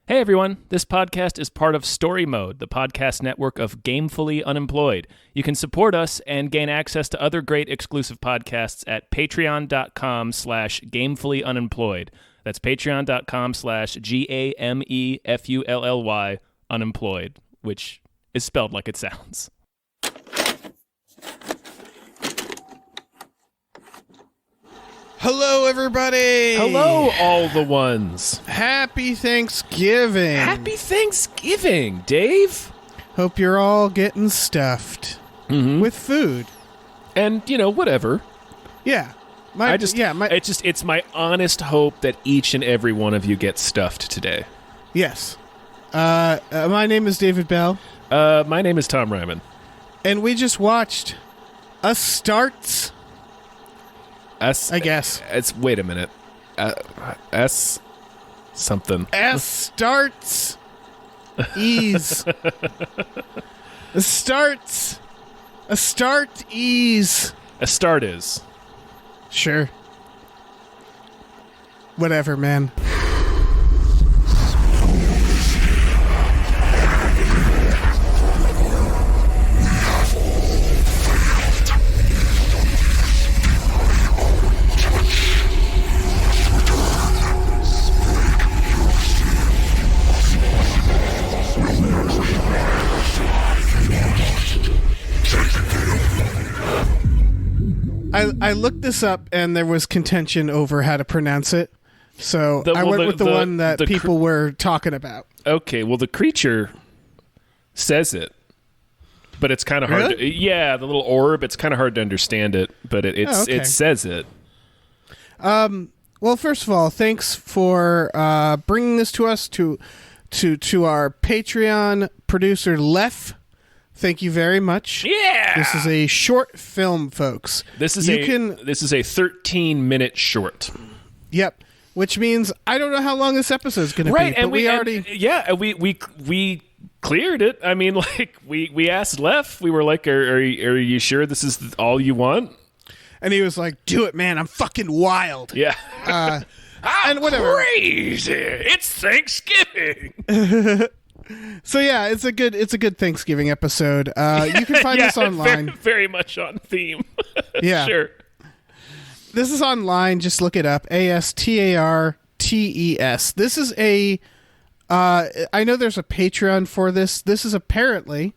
Hey everyone, this podcast is part of Story Mode, the podcast network of Gamefully Unemployed. You can support us and gain access to other great exclusive podcasts at patreon.com/gamefullyunemployed. That's patreon.com/GAMEFULLY unemployed, which is spelled like it sounds. Hello, everybody! Hello, all the ones. Happy Thanksgiving! Happy Thanksgiving, Dave! Hope you're all getting stuffed with food. And, whatever. Yeah. It's my honest hope that each and every one of you gets stuffed today. Yes. My name is David Bell. My name is Tom Ryman. And we just watched Astartes. I guess. Wait a minute. S something. Astartes. Ease. Astartes. Astartes. Sure. Whatever, man. I looked this up, and there was contention over how to pronounce it, so I went with the one that people were talking about. Okay, well, the creature says it, but it's kind of hard. Really? The little orb. It's kind of hard to understand it, but it says it. Well, first of all, thanks for bringing this to us to our Patreon producer, Lef. Thank you very much. Yeah! This is a short film, folks. This is a 13-minute short. Yep. Which means I don't know how long this episode is going to be. And but we cleared it. I mean, like we asked Lef. We were like, "Are you sure this is all you want?" And he was like, "Do it, man. I'm fucking wild." Yeah. And whatever. Crazy! It's Thanksgiving. So yeah, it's a good Thanksgiving episode. You can find this online. Very, very much on theme. Yeah, sure. This is online. Just look it up. Astartes. This is a. I know there's a Patreon for this. This is apparently,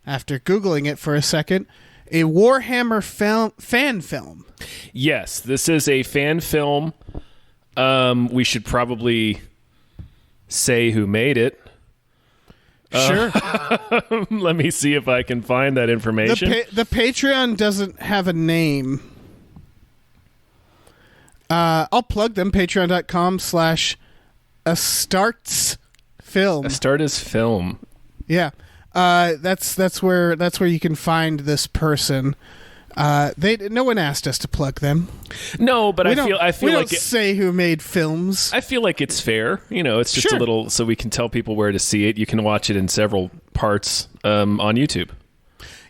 after Googling it for a second, a Warhammer fan film. Yes, this is a fan film. We should probably say who made it. Sure. Let me see if I can find that information. The Patreon doesn't have a name. I'll plug them. Patreon.com/Astartes Film. Astartes Film. Yeah. That's where you can find this person. No one asked us to plug them. No, but I feel we like don't say who made films. I feel like it's fair. It's just Sure. a little so we can tell people where to see it. You can watch it in several parts on YouTube.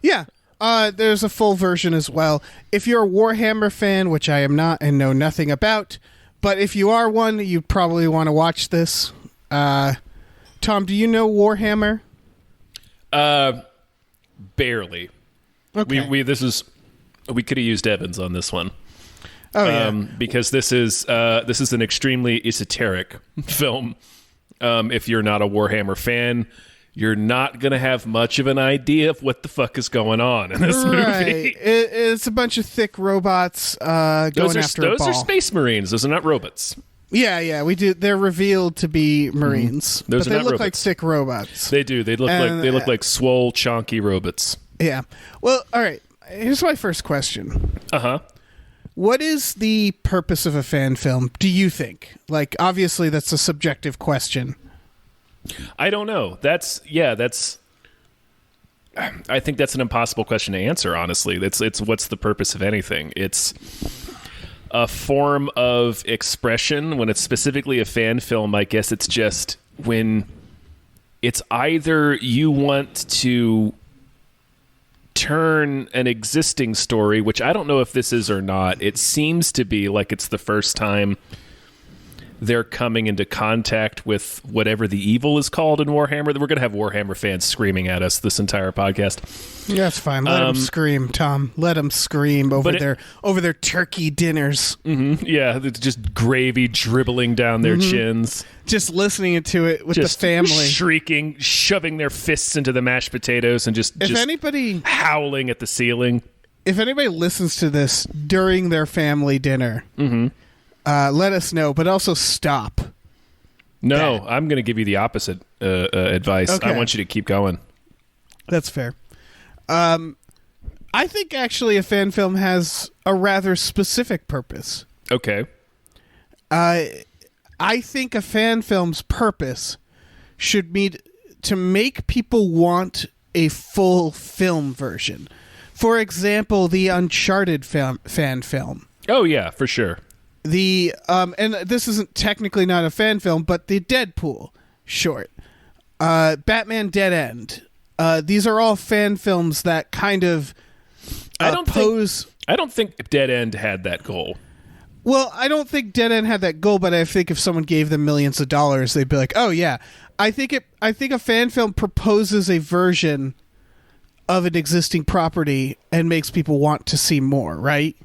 Yeah. There's a full version as well. If you're a Warhammer fan, which I am not and know nothing about, but if you are one, you probably want to watch this. Tom, do you know Warhammer? Barely. Okay. We could have used Evans on this one. Oh yeah. Because this is an extremely esoteric film. If you're not a Warhammer fan, you're not going to have much of an idea of what the fuck is going on in this movie. It's a bunch of thick robots going after a ball. Those are space marines. Those are not robots. Yeah, we do. They're revealed to be marines, but they look like thick robots. They do. They look like swole, chonky robots. Yeah. Well, all right. Here's my first question. Uh-huh. What is the purpose of a fan film, do you think? Like, obviously, that's a subjective question. I don't know. I think that's an impossible question to answer, honestly. It's what's the purpose of anything? It's a form of expression. When it's specifically a fan film, I guess it's just when it's either you want to turn an existing story, which I don't know if this is or not. It seems to be like it's the first time they're coming into contact with whatever the evil is called in Warhammer. We're going to have Warhammer fans screaming at us this entire podcast. Yeah, that's fine. Let them scream, Tom. Let them scream over their turkey dinners. Mm-hmm, yeah, it's just gravy dribbling down their chins. Just listening to it with the family. Shrieking, shoving their fists into the mashed potatoes and just anybody howling at the ceiling. If anybody listens to this during their family dinner, let us know, but also stop. No, I'm going to give you the opposite advice. Okay. I want you to keep going. That's fair. I think actually a fan film has a rather specific purpose. Okay. I think a fan film's purpose should be to make people want a full film version. For example, the Uncharted fan film. Oh, yeah, for sure. The and this isn't technically not a fan film, but the Deadpool short, Batman Dead End. These are all fan films that kind of I don't think Dead End had that goal. Well, I don't think Dead End had that goal, but I think if someone gave them millions of dollars, they'd be like, "Oh yeah." I think a fan film proposes a version of an existing property and makes people want to see more, right?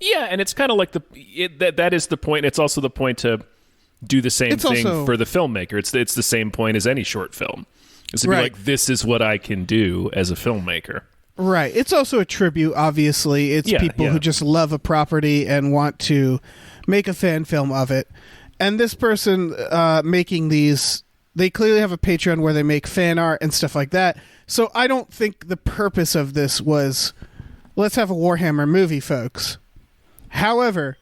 Yeah, and it's kind of like that is the point. It's also the point to do the same thing for the filmmaker. It's the same point as any short film. It's to be like, this is what I can do as a filmmaker. Right. It's also a tribute, obviously. It's people who just love a property and want to make a fan film of it. And this person making these, they clearly have a Patreon where they make fan art and stuff like that. So I don't think the purpose of this was, let's have a Warhammer movie, folks. However,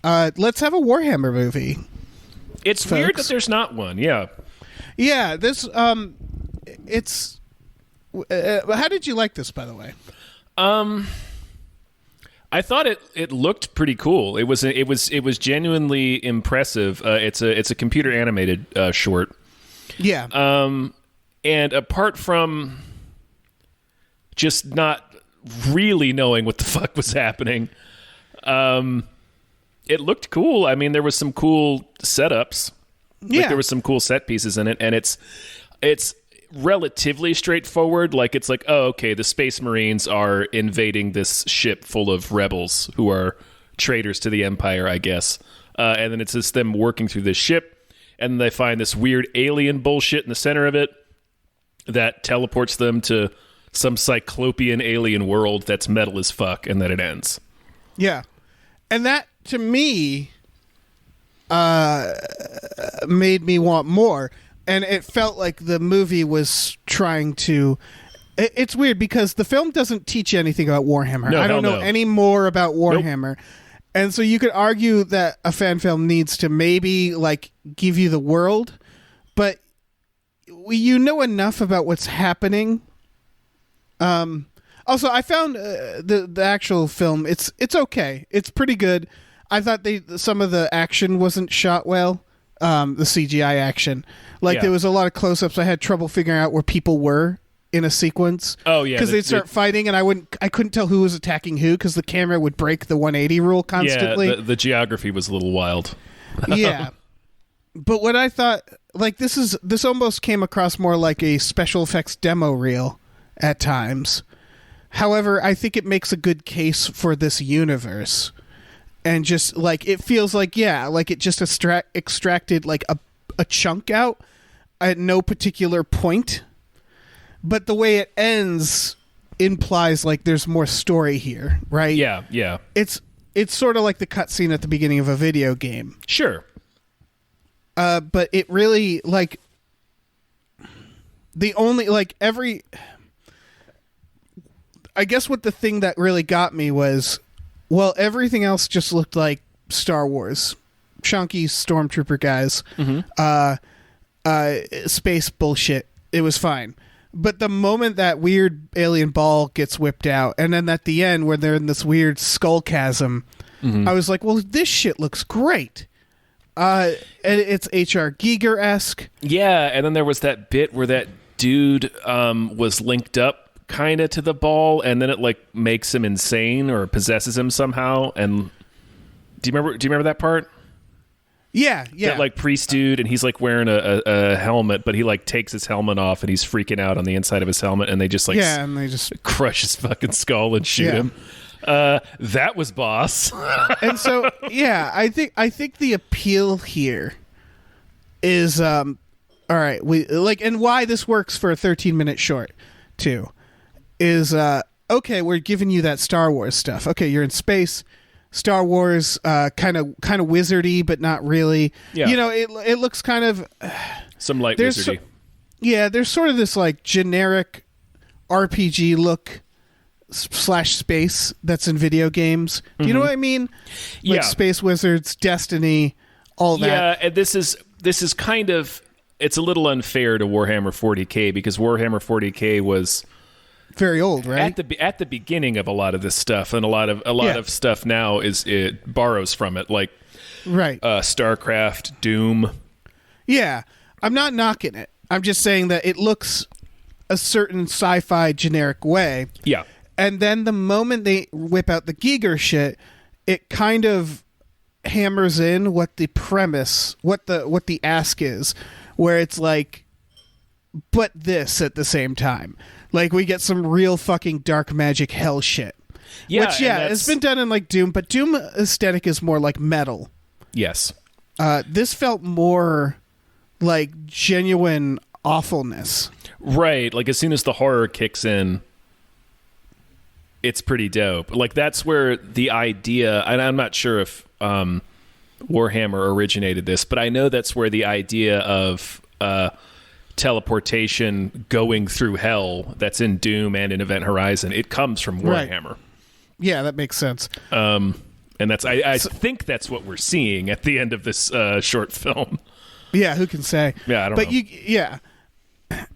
let's have a Warhammer movie. It's folks. Weird that there's not one. Yeah. Yeah. This. It's. How did you like this, by the way? I thought it looked pretty cool. It was genuinely impressive. It's a computer animated short. Yeah. And apart from just not really knowing what the fuck was happening. It looked cool. I mean, there was some cool setups. Yeah. Like there was some cool set pieces in it, and it's relatively straightforward. Like it's like, oh, okay, the Space Marines are invading this ship full of rebels who are traitors to the Empire, I guess. And then it's just them working through this ship, and they find this weird alien bullshit in the center of it that teleports them to some cyclopean alien world that's metal as fuck, and then it ends. Yeah. And that, to me, made me want more. And it felt like the movie was trying to... It's weird because the film doesn't teach you anything about Warhammer. No, I don't know any more about Warhammer. Nope. And so you could argue that a fan film needs to maybe like give you the world, but you know enough about what's happening. Also, I found the actual film. It's okay. It's pretty good. I thought some of the action wasn't shot well. The CGI action, there was a lot of close-ups. I had trouble figuring out where people were in a sequence. Oh yeah, because they'd start fighting, and I couldn't tell who was attacking who because the camera would break the 180 rule constantly. Yeah, the geography was a little wild. Yeah, but what I thought, like this almost came across more like a special effects demo reel at times. However, I think it makes a good case for this universe. And just like it feels like it just extracted like a chunk out at no particular point, but the way it ends implies like there's more story here, right? Yeah. It's sort of like the cutscene at the beginning of a video game. Sure. But it really like the only like every. I guess what the thing that really got me was. Well, everything else just looked like Star Wars. Chunky stormtrooper guys. Mm-hmm. Space bullshit. It was fine. But the moment that weird alien ball gets whipped out, and then at the end where they're in this weird skull chasm, I was like, well, this shit looks great. And it's H.R. Giger-esque. Yeah, and then there was that bit where that dude was linked up kind of to the ball, and then it like makes him insane or possesses him somehow. And do you remember that part? Yeah. That like priest dude, and he's like wearing a helmet, but he like takes his helmet off and he's freaking out on the inside of his helmet, and they just like and they just crush his fucking skull and shoot him. That was boss. And so I think the appeal here is all right, we like, and why this works for a 13-minute short too is okay, we're giving you that Star Wars stuff. Okay, you're in space. Star Wars, kind of wizardy, but not really. Yeah. You know, it looks kind of some light wizardy. There's sort of this like generic RPG look / space that's in video games. Do you know what I mean? Like Space Wizards, Destiny, all that. Yeah, and this is kind of, it's a little unfair to Warhammer 40K because Warhammer 40K was very old, right? At the beginning of a lot of this stuff, and a lot of stuff now it borrows from it, like StarCraft, Doom. Yeah, I'm not knocking it. I'm just saying that it looks a certain sci-fi generic way. Yeah, and then the moment they whip out the Giger shit, it kind of hammers in what the premise, what the ask is, where it's like, but this at the same time. Like, we get some real fucking dark magic hell shit. Yeah, which, it's been done in, like, Doom, but Doom aesthetic is more like metal. Yes. This felt more like genuine awfulness. Right. Like, as soon as the horror kicks in, it's pretty dope. Like, that's where the idea, and I'm not sure if Warhammer originated this, but I know that's where the idea of teleportation going through hell that's in Doom and in Event Horizon, it comes from Warhammer. Right. Yeah, that makes sense. And that's I think that's what we're seeing at the end of this short film. Yeah, who can say? Yeah, I don't know.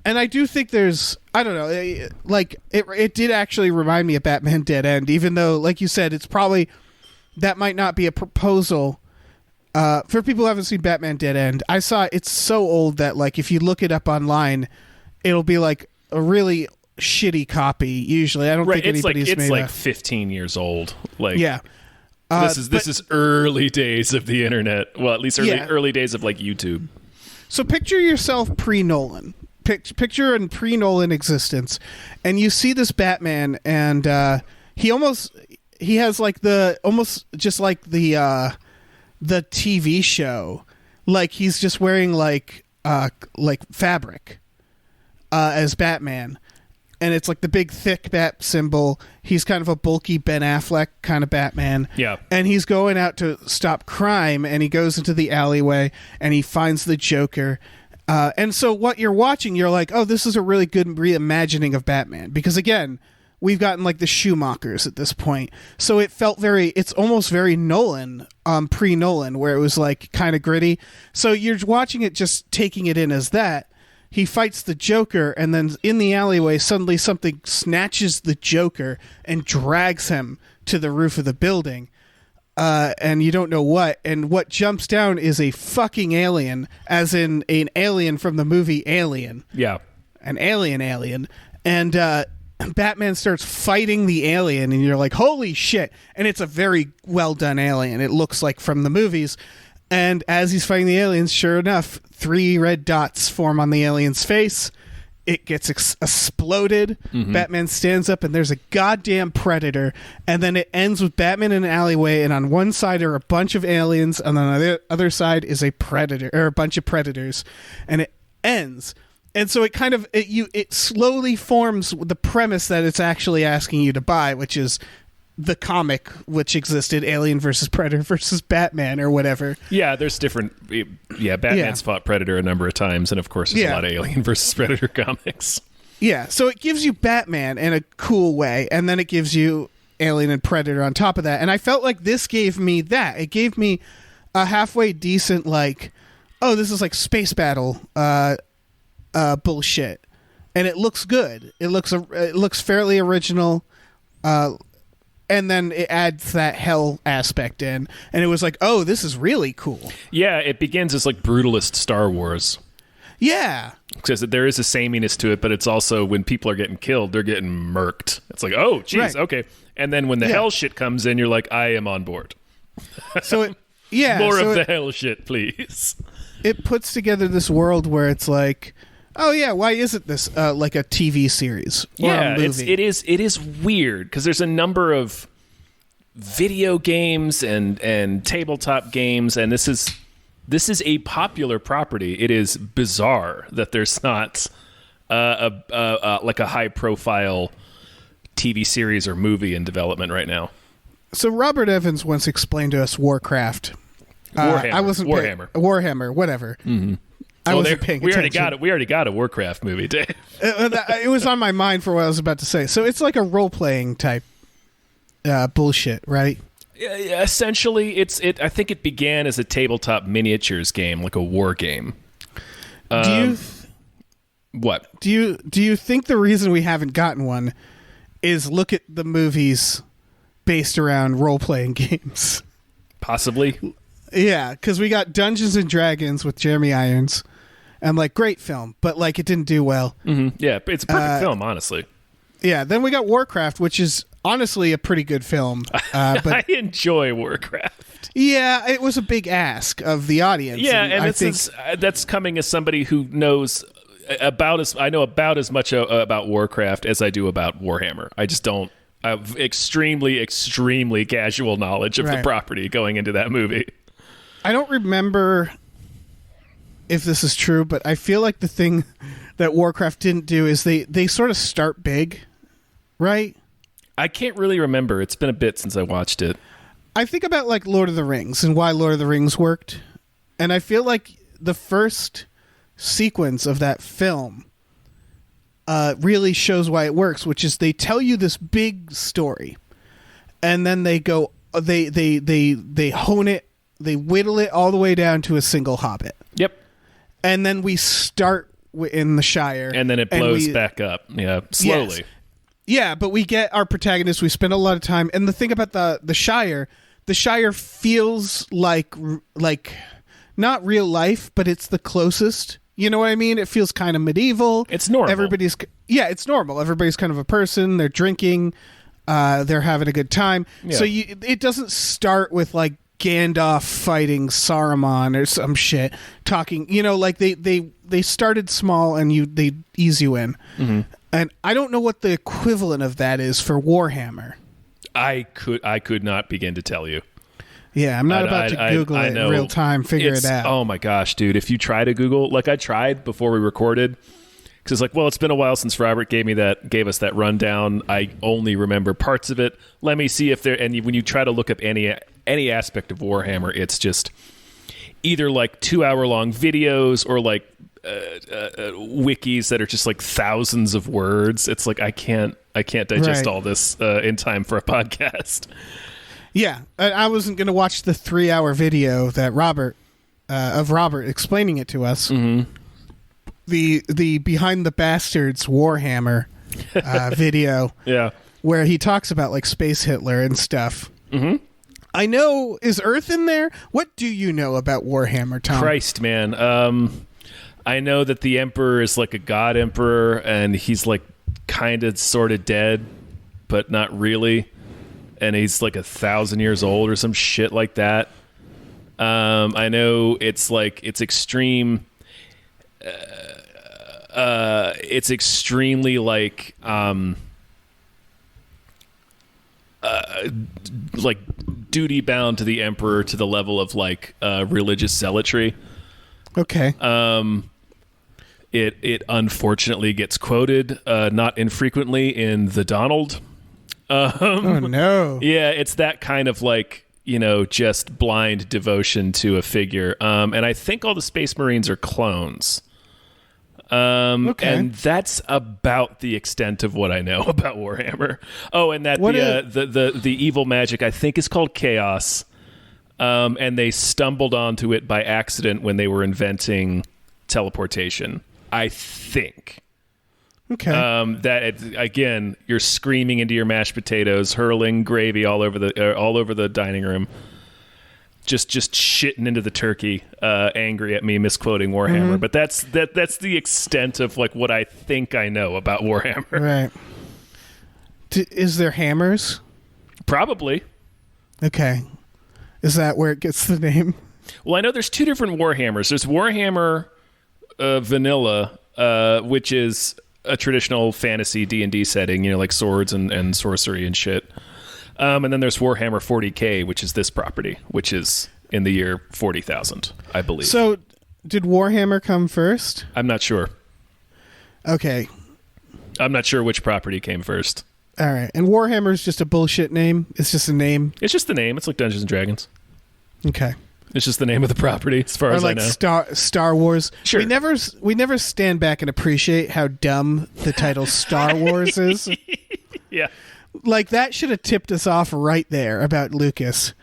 And I do think there's, I don't know, like it did actually remind me of Batman Dead End, even though, like you said, it's probably, that might not be a proposal. For people who haven't seen Batman Dead End, I saw it's so old that, like, if you look it up online, it'll be like a really shitty copy. Usually, I don't think anybody's made. It's like 15 years old. Like, yeah, this is early days of the internet. Well, at least early days of like YouTube. So picture yourself pre-Nolan. Picture in pre-Nolan existence, and you see this Batman, and he has like almost just like the TV show, like he's just wearing like fabric as Batman, and it's like the big thick bat symbol. He's kind of a bulky Ben Affleck kind of Batman. Yeah, and he's going out to stop crime, and he goes into the alleyway and he finds the Joker. And so what you're watching, you're like, oh, this is a really good reimagining of Batman, because again, we've gotten like the Schumachers at this point. So it felt it's almost very Nolan, pre-Nolan, where it was like kind of gritty. So you're watching it, just taking it in as that. He fights the Joker, and then in the alleyway, suddenly something snatches the Joker and drags him to the roof of the building. And you don't know what. And what jumps down is a fucking alien, as in an alien from the movie Alien. Yeah. An alien. And Batman starts fighting the alien, and you're like, holy shit. And it's a very well done alien. It looks like from the movies. And as he's fighting the aliens, sure enough, 3 red dots form on the alien's face. It gets exploded. Mm-hmm. Batman stands up, and there's a goddamn predator. And then it ends with Batman in an alleyway, and on one side are a bunch of aliens, and on the other side is a predator, or a bunch of predators. And it ends. And so it kind of it slowly forms the premise that it's actually asking you to buy, which is the comic which existed, Alien versus Predator versus Batman or whatever. Yeah, there's different. Yeah, Batman's fought Predator a number of times, and of course, there's a lot of Alien versus Predator comics. Yeah, so it gives you Batman in a cool way, and then it gives you Alien and Predator on top of that. And I felt like this gave me that. It gave me a halfway decent, like, oh, this is like space battle bullshit, and it looks good. It looks fairly original. And then it adds that hell aspect in, and it was like, oh, this is really cool. Yeah, it begins as like brutalist Star Wars. Yeah. Because there is a sameness to it, but it's also when people are getting killed, they're getting murked. It's like, oh, geez, okay. And then when the hell shit comes in, you're like, I am on board. So Yeah, More so of the hell shit, please. It puts together this world where it's like, oh yeah, why isn't this like a TV series or a movie? It is weird because there's a number of video games and tabletop games, and this is a popular property. It is bizarre that there's not like a high profile TV series or movie in development right now. So Robert Evans once explained to us Warcraft. Warhammer. I wasn't Warhammer, whatever. Mm-hmm. I wasn't paying attention. We already got a Warcraft movie, Dave. It was on my mind for what I was about to say. So it's like a role playing type bullshit, right? Yeah, essentially, I think it began as a tabletop miniatures game, like a war game. What? Do you think the reason we haven't gotten one is look at the movies based around role playing games? Possibly. Yeah, because we got Dungeons and Dragons with Jeremy Irons, and like great film, but like it didn't do well. Mm-hmm. Yeah, it's a perfect film, honestly. Yeah, then we got Warcraft, which is honestly a pretty good film. But I enjoy Warcraft. Yeah, it was a big ask of the audience. Yeah, and that's coming as somebody who knows about as much about Warcraft as I do about Warhammer. I just don't. I have extremely, extremely casual knowledge of the property going into that movie. I don't remember if this is true, but I feel like the thing that Warcraft didn't do is they sort of start big, right? I can't really remember. It's been a bit since I watched it. I think about like Lord of the Rings and why Lord of the Rings worked, and I feel like the first sequence of that film really shows why it works, which is they tell you this big story, and then they go they hone it, they whittle it all the way down to a single hobbit. Yep. And then we start in the Shire, and then it blows back up. Yeah, slowly. Yes. Yeah, but we get our protagonist. We spend a lot of time, and the thing about the Shire feels like not real life, but it's the closest. You know what I mean? It feels kind of medieval. It's normal. It's normal. Everybody's kind of a person. They're drinking. They're having a good time. Yeah. So it doesn't start with like Gandalf fighting Saruman or some shit. Talking, like they started small and they ease you in. Mm-hmm. And I don't know what the equivalent of that is for Warhammer. I could not begin to tell you. Yeah, I'm not about to Google it in real time, figure it out. Oh my gosh, dude. If you try to Google, like I tried before we recorded, because it's like, well, it's been a while since Robert gave us that rundown. I only remember parts of it. Let me see if there, and when you try to look up any aspect of Warhammer, it's just either like 2-hour-long videos or like wikis that are just like thousands of words. It's like I can't digest all this in time for a podcast. Yeah, I wasn't going to watch the 3-hour video that Robert explaining it to us. Mm-hmm. The Behind the Bastards Warhammer video. Yeah, where he talks about like Space Hitler and stuff. Mm-hmm. I know, is Earth in there? What do you know about Warhammer, Tom? Christ, man. I know that the Emperor is like a god emperor, and he's like kind of sort of dead, but not really. And he's like 1,000 years old or some shit like that. I know it's extreme. It's extremely like duty bound to the Emperor to the level of like religious zealotry. Okay. It unfortunately gets quoted not infrequently in The Donald. Oh no. Yeah, it's that kind of like, just blind devotion to a figure. And I think all the Space Marines are clones. Okay. And that's about the extent of what I know about Warhammer. Oh, and that the evil magic I think is called Chaos. And they stumbled onto it by accident when they were inventing teleportation, I think. Okay. Again, you're screaming into your mashed potatoes, hurling gravy all over the dining room, just shitting into the turkey, angry at me misquoting Warhammer. Mm-hmm. But that's the extent of like what I think I know about Warhammer. Right. Is there hammers? Probably. Okay. Is that where it gets the name? Well, I know there's two different Warhammers. There's Warhammer Vanilla, which is a traditional fantasy D&D setting, like swords and sorcery and shit. And then there's Warhammer 40K, which is this property, which is in the year 40,000, I believe. So, did Warhammer come first? I'm not sure. Okay. I'm not sure which property came first. All right. And Warhammer is just a bullshit name? It's just a name? It's just the name. It's like Dungeons & Dragons. Okay. It's just the name of the property, as far as I know. Star Wars. Sure. We never stand back and appreciate how dumb the title Star Wars is. Yeah. Like, that should have tipped us off right there about Lucas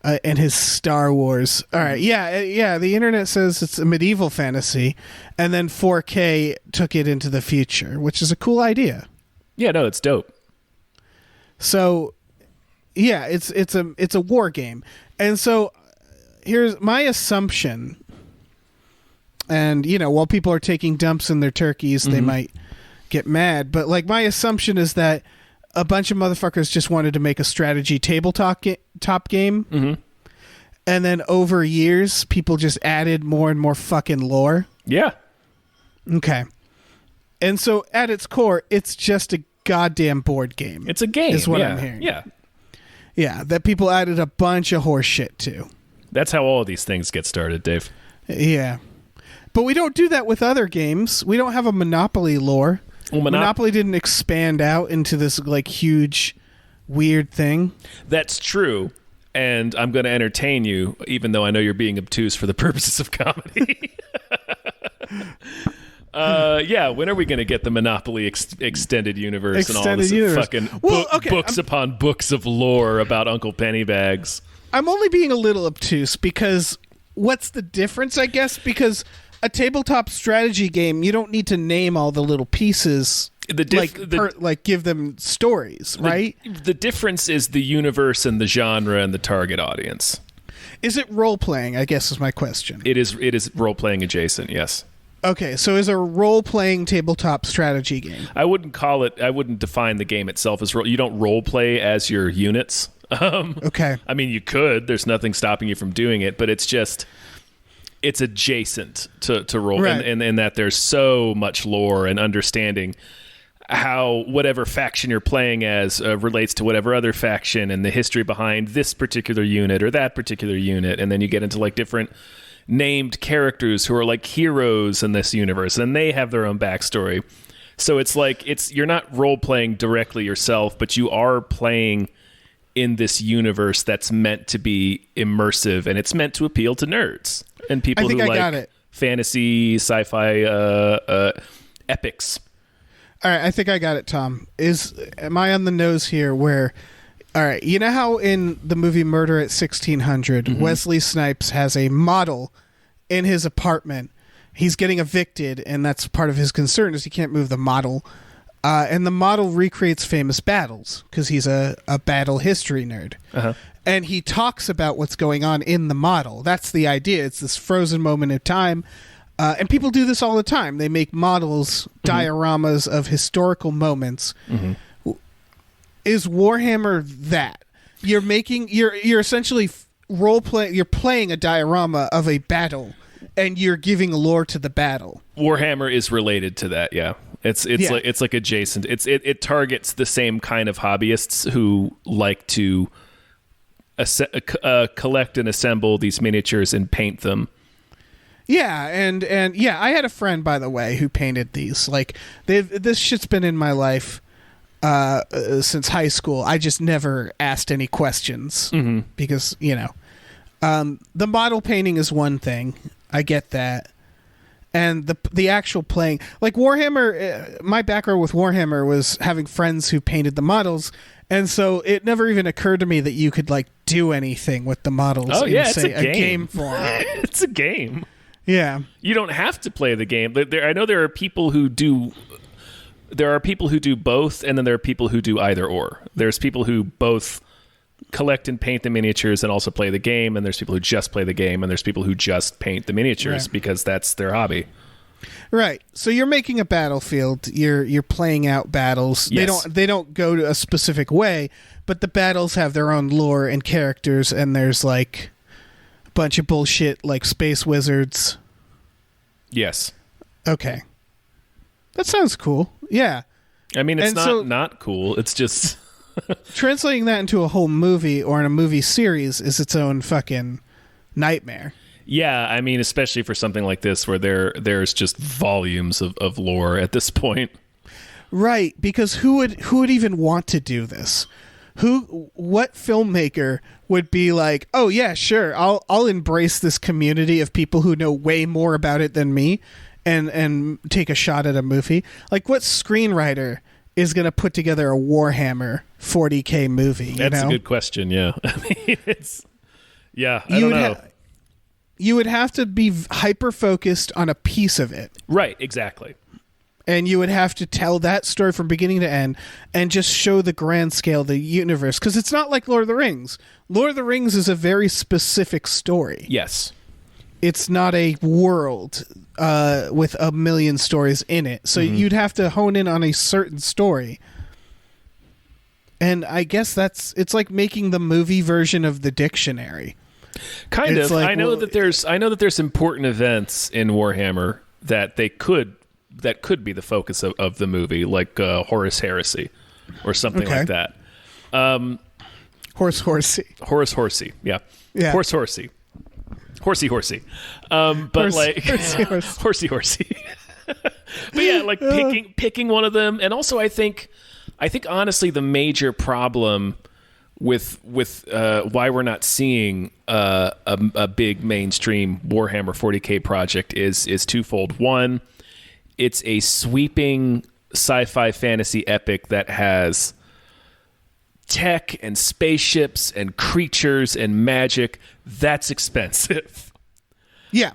and his Star Wars. All right. Yeah. The internet says it's a medieval fantasy, and then 4K took it into the future, which is a cool idea. Yeah, no, it's dope. So, yeah, it's a war game. And so here's my assumption. And, while people are taking dumps in their turkeys, they might get mad. But, like, my assumption is that a bunch of motherfuckers just wanted to make a strategy tabletop game. Mm-hmm. And then over years, people just added more and more fucking lore. Yeah. Okay. And so at its core, it's just a goddamn board game. It's a game. Is what I'm hearing. Yeah. Yeah, that people added a bunch of horse shit to. That's how all of these things get started, Dave. Yeah. But we don't do that with other games. We don't have a Monopoly lore. Well, Monopoly didn't expand out into this like huge weird thing. That's true. And I'm going to entertain you, even though I know you're being obtuse for the purposes of comedy. Yeah, when are we going to get the Monopoly extended universe and all this fucking books upon books of lore about Uncle Pennybags? I'm only being a little obtuse because what's the difference, I guess? Because a tabletop strategy game, you don't need to name all the little pieces, give them stories, right? The difference is the universe and the genre and the target audience. Is it role-playing, I guess is my question. It is role-playing adjacent, yes. Okay, so is a role-playing tabletop strategy game? I wouldn't define the game itself as role. You don't role-play as your units. Okay. I mean, you could. There's nothing stopping you from doing it, but it's adjacent to role, right. in that there's so much lore and understanding how whatever faction you're playing as relates to whatever other faction and the history behind this particular unit or that particular unit, and then you get into like different named characters who are like heroes in this universe, and they have their own backstory. So it's like you're not role-playing directly yourself, but you are playing in this universe that's meant to be immersive, and it's meant to appeal to nerds and people who like fantasy, sci-fi, epics. All right, I think I got it, Tom. Am I on the nose here where... All right, you know how in the movie Murder at 1600, Wesley Snipes has a model in his apartment. He's getting evicted, and that's part of his concern is he can't move the model. And the model recreates famous battles because he's a battle history nerd. Uh-huh. And he talks about what's going on in the model. That's the idea. It's this frozen moment of time. And people do this all the time. They make models, dioramas of historical moments. Mm-hmm. Is Warhammer that? You're essentially role-playing, you're playing a diorama of a battle, and you're giving lore to the battle. Warhammer is related to that, yeah. It's like adjacent. It targets the same kind of hobbyists who like to collect and assemble these miniatures and paint them. Yeah, and yeah, I had a friend, by the way, who painted these. Like, this shit's been in my life since high school. I just never asked any questions because, the model painting is one thing. I get that. And the actual playing, like Warhammer, my background with Warhammer was having friends who painted the models, and so it never even occurred to me that you could like do anything with the models. Oh yeah, it's a game form. It's a game. Yeah, you don't have to play the game. I know there are people who do. There are people who do both, and then there are people who do either or. There's people who both collect and paint the miniatures and also play the game, and there's people who just play the game, and there's people who just paint the miniatures because that's their hobby. Right. So you're making a battlefield. You're playing out battles. Yes. They don't go to a specific way, but the battles have their own lore and characters, and there's like a bunch of bullshit like space wizards. Yes. Okay. That sounds cool. Yeah. I mean, it's And not cool. It's just translating that into a whole movie or in a movie series is its own fucking nightmare. yeah. I mean, especially for something like this where there's just volumes of lore at this point. Right, because who would even want to do this? What filmmaker would be like, "Oh yeah, sure. I'll embrace this community of people who know way more about it than me and take a shot at a movie." Like what screenwriter is going to put together a Warhammer 40K movie, That's a good question, yeah. I mean, I don't know. You would have to be hyper focused on a piece of it. Right, exactly. And you would have to tell that story from beginning to end and just show the grand scale of the universe. Because it's not like Lord of the Rings. Lord of the Rings is a very specific story. Yes. It's not a world with a million stories in it. So you'd have to hone in on a certain story. And I guess it's like making the movie version of the dictionary. Kind It's of. like, I know that there's important events in Warhammer that could be the focus of the movie, like Horus Heresy or something like that. Horse horsey. Horus Horsey, yeah. Horse Horsey. Horsey Horsey. But like Horsey Horsey. But yeah, like picking one of them. And also I think honestly the major problem with why we're not seeing a big mainstream Warhammer 40K project is twofold. One, it's a sweeping sci-fi fantasy epic that has tech and spaceships and creatures and magic. That's expensive. Yeah.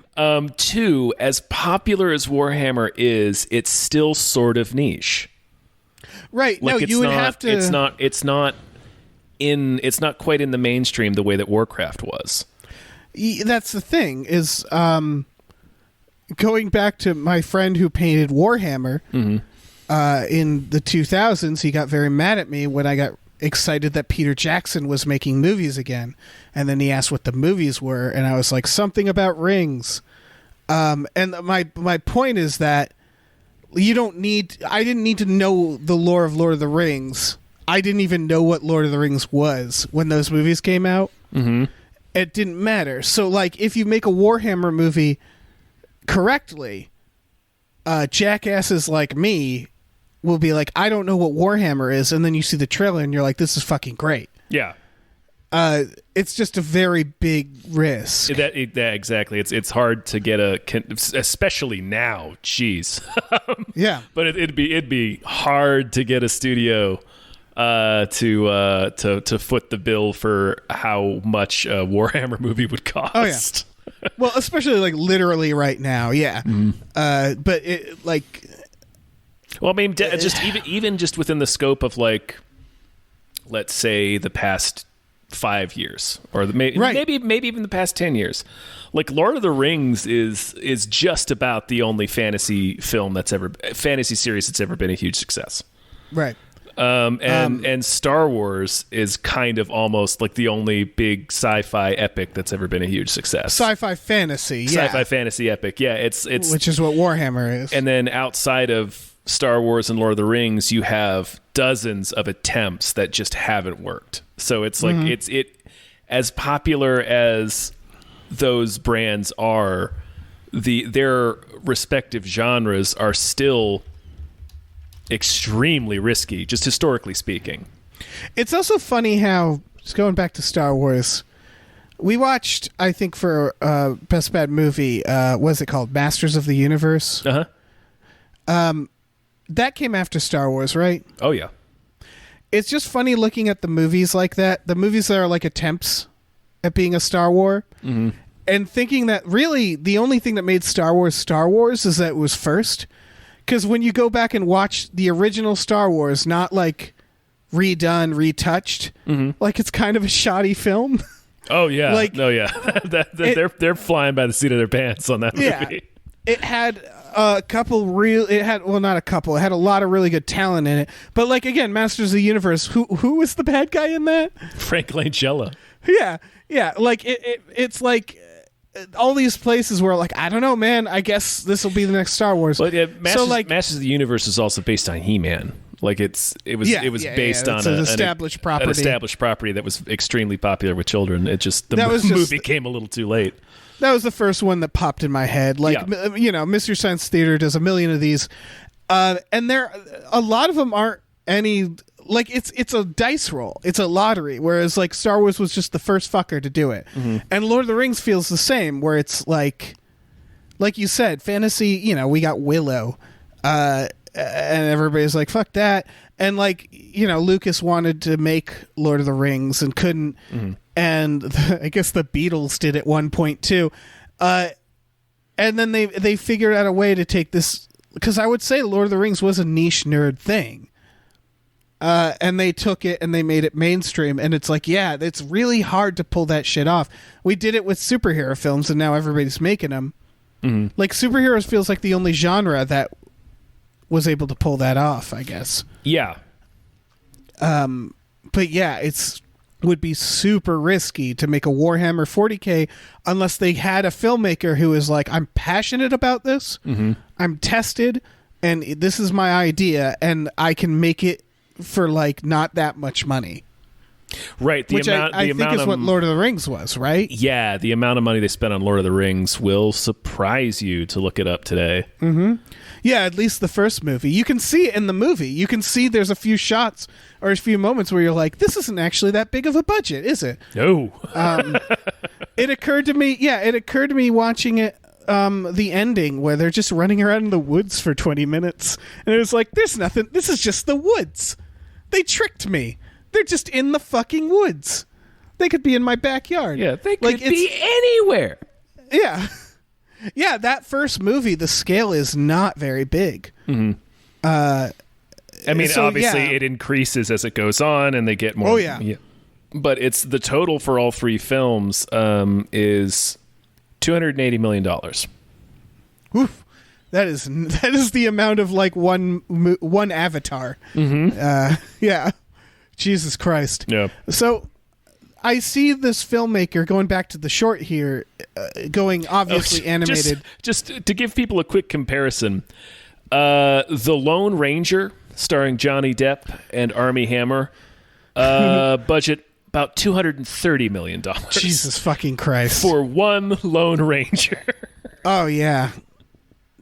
Two, as popular as Warhammer is, it's still sort of niche. Right. Like no, you would have to. It's not quite in the mainstream the way that Warcraft was. That's the thing is going back to my friend who painted Warhammer in the 2000s. He got very mad at me when I got excited that Peter Jackson was making movies again, and then he asked what the movies were, and I was like, something about rings. And my point is that I didn't need to know the lore of Lord of the Rings. I didn't even know what Lord of the Rings was when those movies came out. It didn't matter. So like if you make a Warhammer movie correctly, jackasses like me will be like, I don't know what Warhammer is, and then you see the trailer and you're like, this is fucking great. Yeah. It's just a very big risk. That exactly. It's hard to get especially now. Jeez. Yeah. But it'd be hard to get a studio to foot the bill for how much a Warhammer movie would cost. Oh yeah. Well, especially like literally right now. Yeah. But it like. Well, I mean, just even just within the scope of like, let's say the past 5 years, or maybe even the past 10 years. Like Lord of the Rings is just about the only fantasy series that's ever been a huge success. Right. And Star Wars is kind of almost like the only big sci-fi epic that's ever been a huge success. Sci-fi fantasy, yeah. Sci-fi fantasy epic, yeah. It's which is what Warhammer is. And then outside of Star Wars and Lord of the Rings, you have dozens of attempts that just haven't worked. So it's like it as popular as those brands are, their respective genres are still extremely risky, just historically speaking. It's also funny how, just going back to Star Wars, we watched, I think for Best Bad Movie, what's it called? Masters of the Universe? That came after Star Wars, right? Oh, yeah. It's just funny looking at the movies like that, the movies that are like attempts at being a Star Wars, and thinking that really the only thing that made Star Wars is that it was first. Because when you go back and watch the original Star Wars, not like redone, retouched, like it's kind of a shoddy film. Oh yeah, they're flying by the seat of their pants on that movie. Yeah, it had a couple real. It had not a couple. It had a lot of really good talent in it. But like again, Masters of the Universe. Who was the bad guy in that? Frank Langella. Yeah. Like it's like all these places where like I don't know, man. I guess this will be the next Star Wars. Well, yeah, Masters of the Universe is also based on He-Man. Like it was based on an established property. An established property that was extremely popular with children. It just movie came a little too late. That was the first one that popped in my head. Like Mystery Science Theater does a million of these, and a lot of them aren't any like it's a dice roll. It's a lottery. Whereas like Star Wars was just the first fucker to do it, and Lord of the Rings feels the same. Where it's like you said, fantasy. We got Willow. And everybody's like, fuck that. And like, Lucas wanted to make Lord of the Rings and couldn't. And I guess the Beatles did at one point too. And then they figured out a way to take this, because I would say Lord of the Rings was a niche nerd thing. And they took it and they made it mainstream. And it's like, yeah, it's really hard to pull that shit off. We did it with superhero films and now everybody's making them. Like superheroes feels like the only genre that was able to pull that off, I guess. Yeah. But yeah, would be super risky to make a Warhammer 40K unless they had a filmmaker who is like, I'm passionate about this, I'm tested, and this is my idea, and I can make it for like not that much money. Right. Which I think is what Lord of the Rings was, right? Yeah, the amount of money they spent on Lord of the Rings will surprise you to look it up today. Yeah, at least the first movie. You can see it in the movie. You can see there's a few shots or a few moments where you're like, this isn't actually that big of a budget, is it? No. It occurred to me watching it, the ending where they're just running around in the woods for 20 minutes. And it was like, there's nothing. This is just the woods. They tricked me. They're just in the fucking woods. They could be in my backyard. Yeah, they could be anywhere. Yeah. Yeah, that first movie, the scale is not very big. I mean, obviously, it increases as it goes on, and they get more. Oh, yeah. But it's the total for all three films is $280 million. Oof. That is the amount of like one Avatar. Yeah. Jesus Christ. Yeah. So I see this filmmaker going back to the short here, going obviously animated. Just to give people a quick comparison, The Lone Ranger, starring Johnny Depp and Armie Hammer, budget about $230 million. Jesus fucking Christ. For one Lone Ranger. Oh, yeah.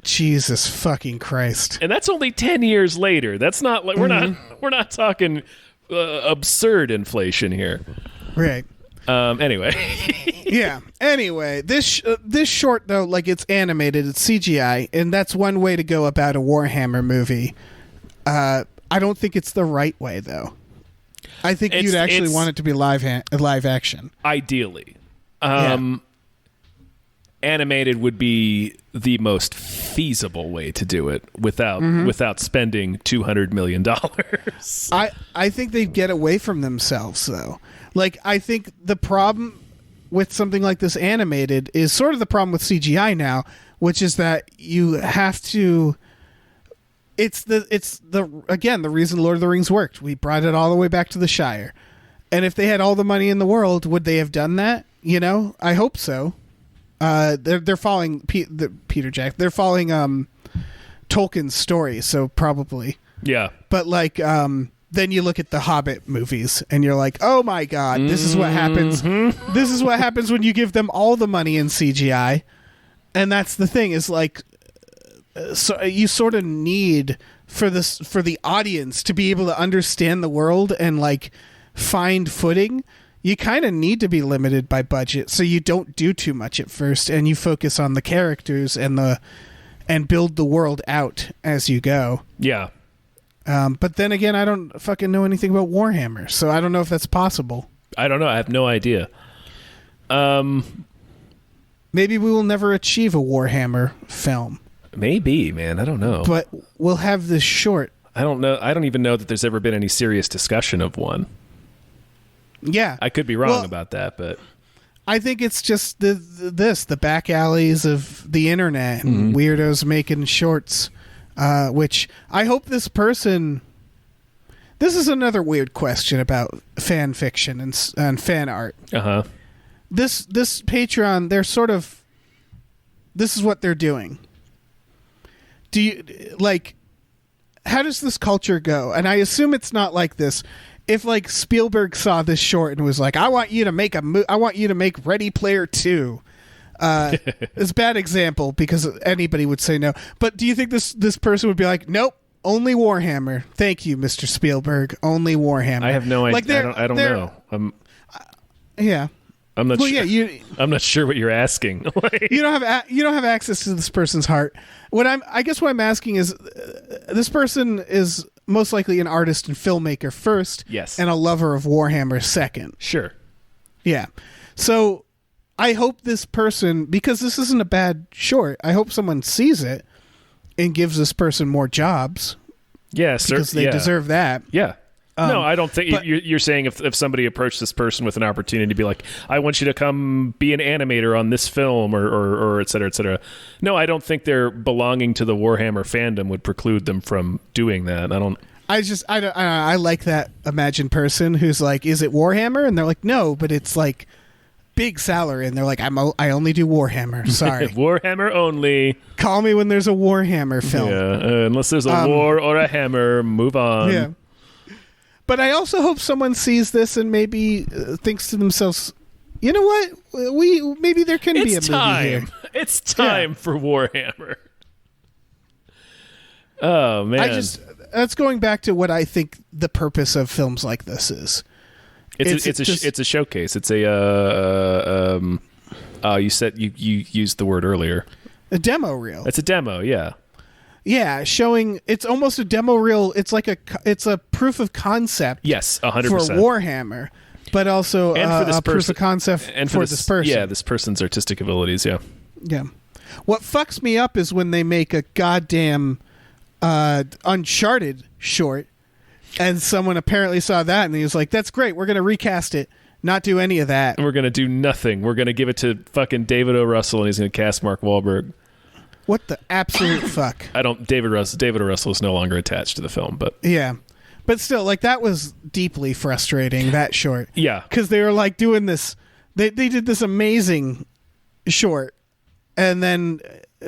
Jesus fucking Christ. And that's only 10 years later. That's not like we're not talking absurd inflation here. Right. Anyway. Yeah. Anyway, this short though, like it's animated, it's CGI, and that's one way to go about a Warhammer movie. I don't think it's the right way though. I think you'd actually want it to be live action. Ideally. Animated would be the most feasible way to do it without spending $200 million. I think they'd get away from themselves though. Like I think the problem with something like this animated is sort of the problem with CGI now, which is that you have to. It's the reason Lord of the Rings worked. We brought it all the way back to the Shire, and if they had all the money in the world, would they have done that? I hope so. They're following Peter Jackson. They're following Tolkien's story, so probably. Yeah. But like then you look at the Hobbit movies and you're like, "Oh my god, this is what happens. This is what happens when you give them all the money in CGI." And that's the thing is like so you sort of need for the audience to be able to understand the world and like find footing. You kind of need to be limited by budget, so you don't do too much at first, and you focus on the characters and build the world out as you go. Yeah. But then again, I don't fucking know anything about Warhammer, so I don't know if that's possible. I don't know. I have no idea. Maybe we will never achieve a Warhammer film. Maybe, man. I don't know. But we'll have this short. I don't know. I don't even know that there's ever been any serious discussion of one. Yeah. I could be wrong about that, but I think it's just the back alleys of the internet and weirdos making shorts, which I hope this person. This is another weird question about fan fiction and fan art. This Patreon, they're sort of. This is what they're doing. Do you like? How does this culture go? And I assume it's not like this. If like Spielberg saw this short and was like, "I want you to make I want you to make Ready Player 2." It's a bad example because anybody would say no. But do you think this person would be like, "Nope, only Warhammer. Thank you, Mr. Spielberg. Only Warhammer." I have no idea. Like I don't know. Yeah. I'm not. I'm not sure what you're asking. You don't have access to this person's heart. I guess what I'm asking is, this person is most likely an artist and filmmaker first, yes, and a lover of Warhammer second. Sure. Yeah. So I hope this person, because this isn't a bad short, I hope someone sees it and gives this person more jobs. Yes, because they deserve that. Yeah. No, I don't think you're saying if somebody approached this person with an opportunity to be like, I want you to come be an animator on this film or et cetera, et cetera. No, I don't think their belonging to the Warhammer fandom would preclude them from doing that. I like that imagined person who's like, is it Warhammer? And they're like, no, but it's like big salary. And they're like, I only do Warhammer. Sorry. Warhammer only. Call me when there's a Warhammer film. Yeah, unless there's a war or a hammer, move on. Yeah. But I also hope someone sees this and maybe thinks to themselves, you know what? Maybe there can be a movie here. It's time for Warhammer. Oh man! That's going back to what I think the purpose of films like this is. It's a showcase. It's a you said you used the word earlier. A demo reel. It's a demo. Yeah. Yeah, showing it's almost a demo reel. It's like it's a proof of concept. Yes, 100% for Warhammer, but also a proof of concept for this person. Yeah, this person's artistic abilities. Yeah, yeah. What fucks me up is when they make a goddamn Uncharted short, and someone apparently saw that and he was like, "That's great. We're going to recast it." Not do any of that. We're going to do nothing. We're going to give it to fucking David O. Russell, and he's going to cast Mark Wahlberg. What the absolute fuck? David O. Russell is no longer attached to the film, but yeah, but still, like that was deeply frustrating. That short, yeah, because they were like doing this. They did this amazing short, and then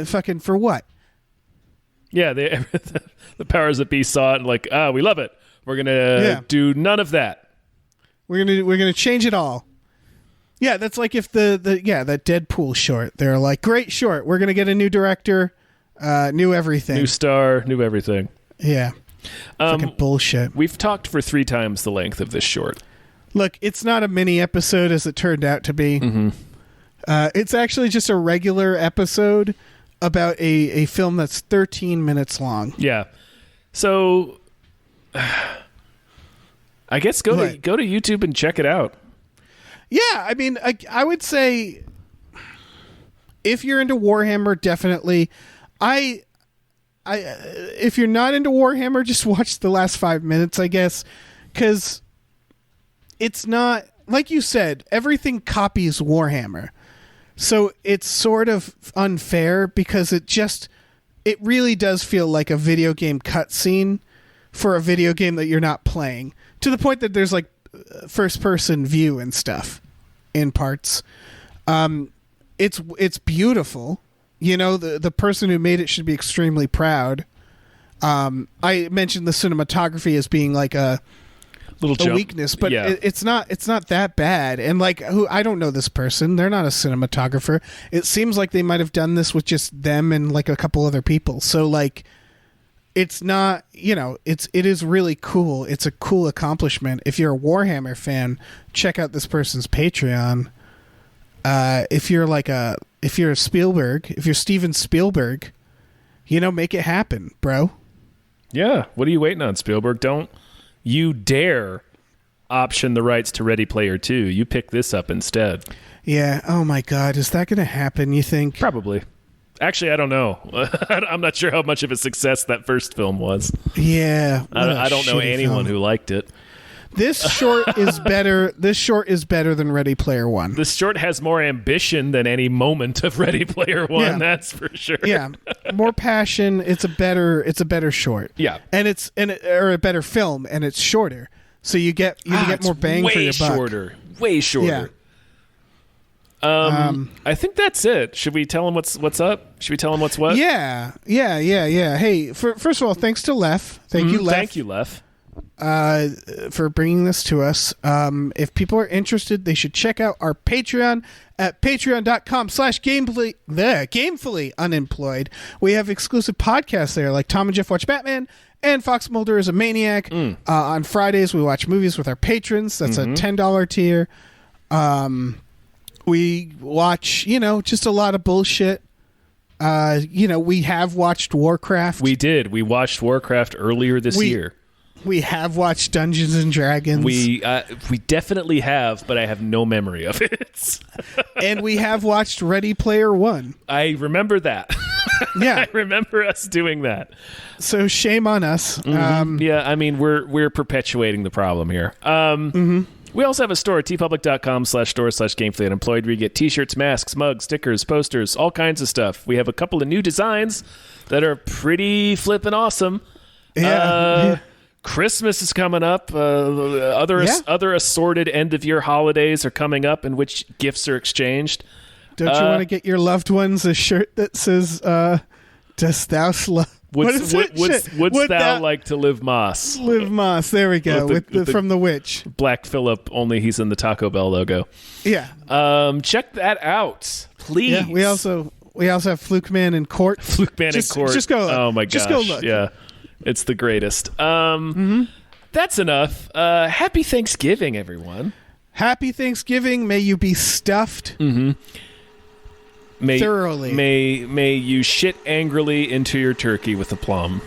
fucking for what? Yeah, the powers that be saw it and like, we love it. We're gonna do none of that. We're gonna change it all. Yeah, that's like if that Deadpool short. They're like, great short. We're gonna get a new director, new everything, new star, new everything. Yeah, fucking bullshit. We've talked for 3 times the length of this short. Look, it's not a mini episode as it turned out to be. Mm-hmm. It's actually just a regular episode about a film that's 13 minutes long. Yeah, so I guess go to YouTube and check it out. Yeah, I mean, I would say if you're into Warhammer, definitely. If you're not into Warhammer, just watch the last 5 minutes, I guess, because it's not, like you said, everything copies Warhammer. So it's sort of unfair because it really does feel like a video game cutscene for a video game that you're not playing, to the point that there's like first person view and stuff in parts. It's beautiful. You know, the person who made it should be extremely proud. I mentioned the cinematography as being like a weakness, but it's not that bad. And like, I don't know this person. They're not a cinematographer. It seems like they might have done this with just them and like a couple other people. So like, it's not, it is really cool. It's a cool accomplishment. If you're a Warhammer fan, check out this person's Patreon. If you're a Spielberg, if you're Steven Spielberg, make it happen, bro. Yeah. What are you waiting on, Spielberg? Don't you dare option the rights to Ready Player 2. You pick this up instead. Yeah. Oh my God. Is that going to happen, you think? Probably. Actually, I don't know. I'm not sure how much of a success that first film was. Yeah. I don't know anyone who liked it. This short is better. This short is better than Ready Player One. This short has more ambition than any moment of Ready Player One. Yeah. That's for sure. Yeah, more passion. It's a better short. Yeah, or a better film, and it's shorter, so you get more bang for your buck. Way shorter. Yeah. I think that's it. Should we tell him what's up? Should we tell him what's what? Yeah. Hey, first of all, thanks to Lef. Thank you, Lef. Thank you, Lef. For bringing this to us. If people are interested, they should check out our Patreon at patreon.com/gamefully unemployed. We have exclusive podcasts there, like Tom and Jeff Watch Batman and Fox Mulder is a Maniac. On Fridays, we watch movies with our patrons. That's a $10 tier. We watch, just a lot of bullshit. We have watched Warcraft. We did. We watched Warcraft earlier this year. We have watched Dungeons and Dragons. We definitely have, but I have no memory of it. And we have watched Ready Player One. I remember that. Yeah, I remember us doing that. So shame on us. Yeah, I mean we're perpetuating the problem here. We also have a store, tpublic.com/store/gamefully unemployed, where you get t-shirts, masks, mugs, stickers, posters, all kinds of stuff. We have a couple of new designs that are pretty flippin' awesome. Yeah. Christmas is coming up. Other assorted end-of-year holidays are coming up in which gifts are exchanged. Don't you want to get your loved ones a shirt that says, dost thou Wouldst thou like to live Moss? Live Moss. There we go. From The Witch. Black Phillip, only he's in the Taco Bell logo. Yeah. Check that out, please. Yeah, we also have Fluke Man in Court. Fluke Man in Court. Just go look. Oh my gosh. Just go look. Yeah. It's the greatest. That's enough. Happy Thanksgiving, everyone. Happy Thanksgiving. May you be stuffed. Thoroughly. May May you shit angrily into your turkey with aplomb.